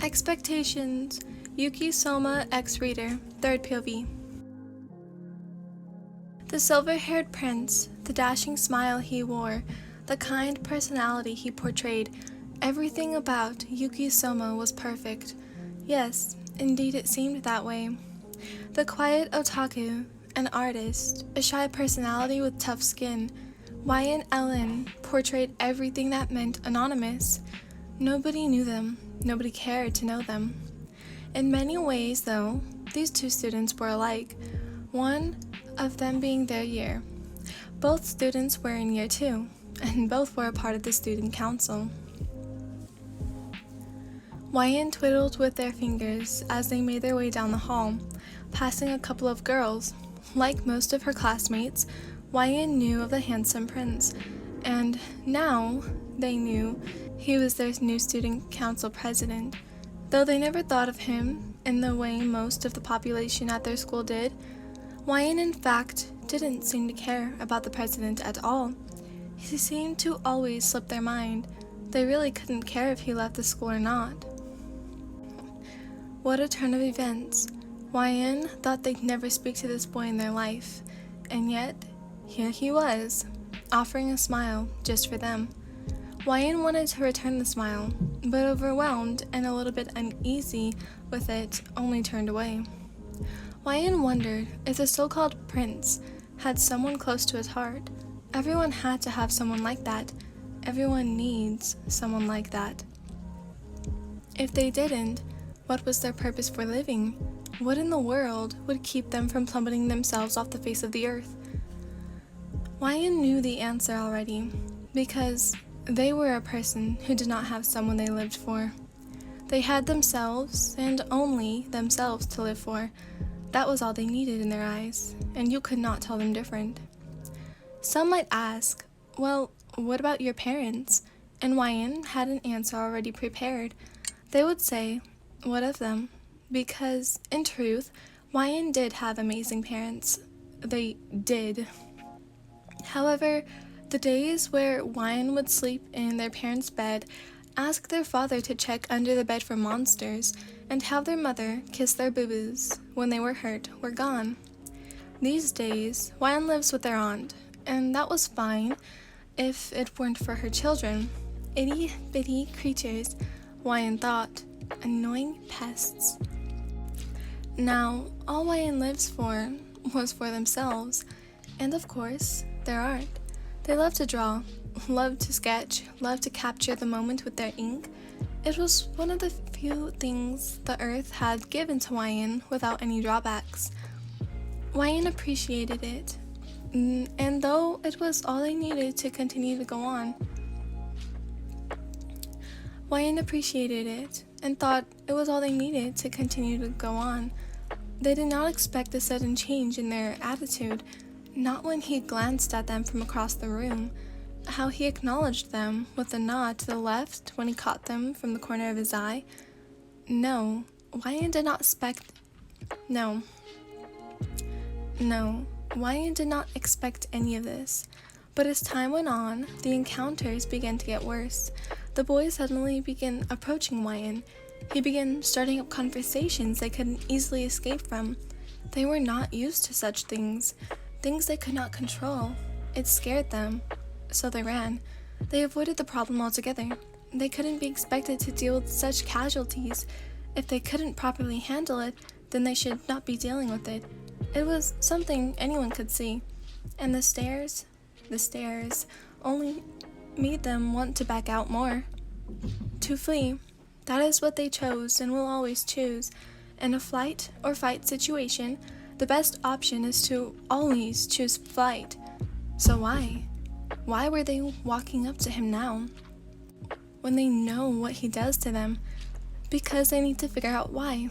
Expectations. Yuki, Sohma, ex-reader, 3rd POV. The silver-haired prince, the dashing smile he wore, the kind personality he portrayed, everything about Yuki Sohma was perfect. Yes, indeed it seemed that way. The quiet otaku, an artist, a shy personality with tough skin, Wyan Ellen portrayed everything that meant anonymous. Nobody knew them, nobody cared to know them. In many ways, though, these two students were alike, one of them being their year. Both students were in year 2, and both were a part of the student council. Wyan twiddled with their fingers as they made their way down the hall, passing a couple of girls. Like most of her classmates, Wyan knew of the handsome prince, and now they knew he was their new student council president. Though they never thought of him in the way most of the population at their school did, Wyan in fact didn't seem to care about the president at all. He seemed to always slip their mind. They really couldn't care if he left the school or not. What a turn of events. Wyan thought they'd never speak to this boy in their life, and yet here he was, offering a smile just for them. Wyan wanted to return the smile, but overwhelmed and a little bit uneasy with it, only turned away. Wyan wondered if the so-called prince had someone close to his heart. Everyone had to have someone like that. Everyone needs someone like that. If they didn't, what was their purpose for living? What in the world would keep them from plummeting themselves off the face of the earth? Wyan knew the answer already, because they were a person who did not have someone they lived for. They had themselves, and only themselves, to live for. That was all they needed in their eyes, and you could not tell them different. Some might ask, well, what about your parents? And Wyan had an answer already prepared. They would say, what of them? Because, in truth, Wyan did have amazing parents. They did. However, the days where Wyan would sleep in their parents' bed, ask their father to check under the bed for monsters, and have their mother kiss their boo-boos when they were hurt were gone. These days, Wyan lives with their aunt, and that was fine if it weren't for her children. Itty-bitty creatures, Wyan thought. Annoying pests. Now, all Wyan lives for was for themselves, and of course, their art. They loved to draw, loved to sketch, loved to capture the moment with their ink. It was one of the few things the earth had given to Wyan without any drawbacks. Wyan appreciated it, and though it was all they needed to continue to go on, Wyan appreciated it and thought it was all they needed to continue to go on. They did not expect a sudden change in their attitude, not when he glanced at them from across the room, how he acknowledged them with a nod to the left when he caught them from the corner of his eye. No, Wyan did not expect any of this. But as time went on, the encounters began to get worse. The boys suddenly began approaching Wyan. He began starting up conversations they couldn't easily escape from. They were not used to such things they could not control. It scared them, so they ran. They avoided the problem altogether. They couldn't be expected to deal with such casualties. If they couldn't properly handle it, then they should not be dealing with it. It was something anyone could see, and the stares only made them want to back out more. To flee. That is what they chose and will always choose. In a flight or fight situation, the best option is to always choose flight. So why? Why were they walking up to him now, when they know what he does to them? Because they need to figure out why.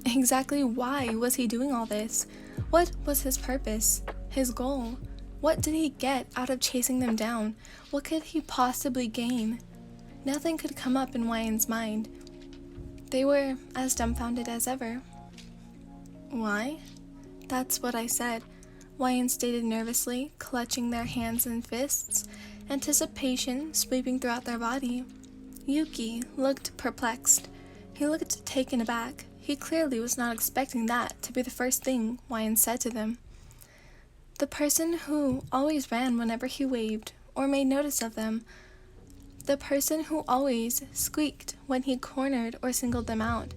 Exactly why was he doing all this? What was his purpose? His goal? What did he get out of chasing them down? What could he possibly gain? Nothing could come up in Wyan's mind. They were as dumbfounded as ever. Why? That's what I said, Wyan stated nervously, clutching their hands and fists, anticipation sweeping throughout their body. Yuki looked perplexed. He looked taken aback. He clearly was not expecting that to be the first thing Wyan said to them. The person who always ran whenever he waved or made notice of them. The person who always squeaked when he cornered or singled them out.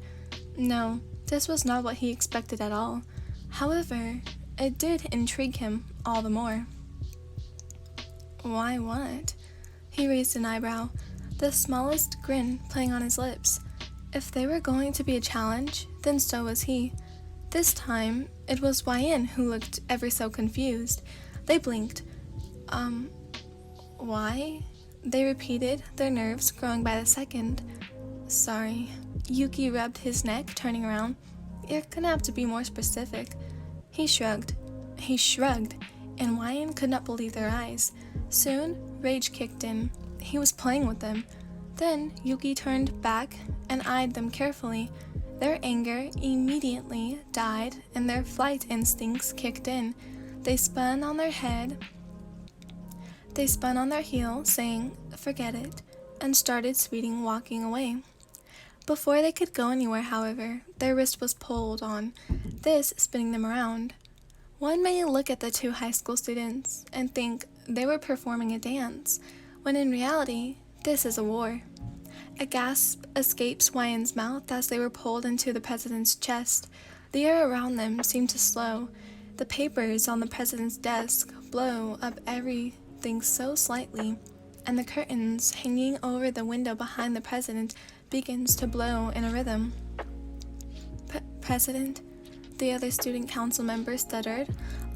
No, this was not what he expected at all. However, it did intrigue him all the more. Why what? He raised an eyebrow, the smallest grin playing on his lips. If they were going to be a challenge, then so was he. This time, it was Wyan who looked ever so confused. They blinked. Why? They repeated, their nerves growing by the second. Sorry. Yuki rubbed his neck, turning around. You're gonna have to be more specific. He shrugged, and Wyan could not believe their eyes. Soon, rage kicked in. He was playing with them. Then, Yuki turned back and eyed them carefully. Their anger immediately died and their flight instincts kicked in. They spun on their heel, saying, "Forget it," and started speeding, walking away. Before they could go anywhere, however, their wrist was pulled on, this spinning them around. One may look at the two high school students and think they were performing a dance, when in reality, this is a war. A gasp escapes Wyan's mouth as they were pulled into the president's chest. The air around them seemed to slow. The papers on the president's desk blow up everything so slightly, and the curtains hanging over the window behind the president begins to blow in a rhythm. President? The other student council member stuttered,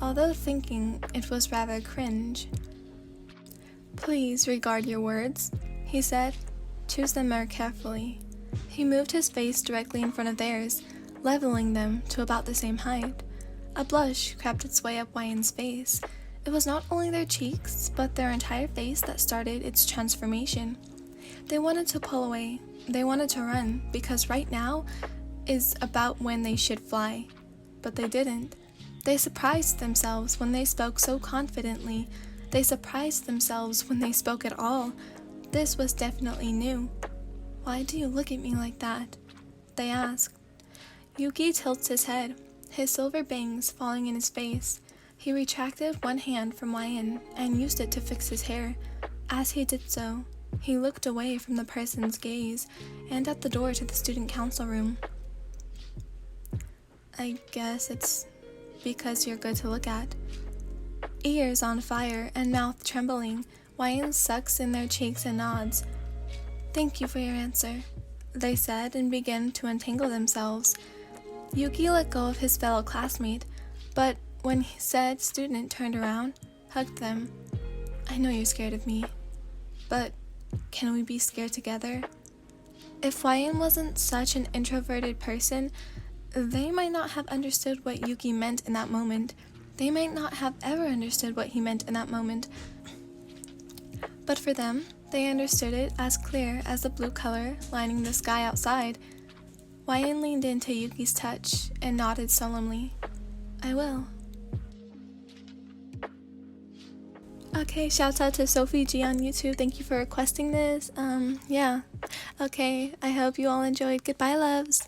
although thinking it was rather cringe. Please regard your words, he said. Choose them more carefully. He moved his face directly in front of theirs, leveling them to about the same height. A blush crept its way up Wyan's face. It was not only their cheeks, but their entire face that started its transformation. They wanted to pull away. They wanted to run, because right now is about when they should fly. But they didn't. They surprised themselves when they spoke so confidently. They surprised themselves when they spoke at all. This was definitely new. Why do you look at me like that? They asked. Yuki tilts his head, his silver bangs falling in his face. He retracted one hand from Wyan and used it to fix his hair. As he did so, he looked away from the person's gaze and at the door to the student council room. I guess it's because you're good to look at. Ears on fire and mouth trembling, Wyan sucks in their cheeks and nods. Thank you for your answer, they said and began to untangle themselves. Yuki let go of his fellow classmate, but when said student turned around, hugged them. I know you're scared of me, but can we be scared together? If Wyan wasn't such an introverted person, they might not have understood what Yuki meant in that moment. They might not have ever understood what he meant in that moment. But for them, they understood it as clear as the blue color lining the sky outside. Wyan leaned into Yuki's touch and nodded solemnly. I will. Okay, shouts out to Sophie G on YouTube. Thank you for requesting this. Yeah. Okay, I hope you all enjoyed. Goodbye, loves.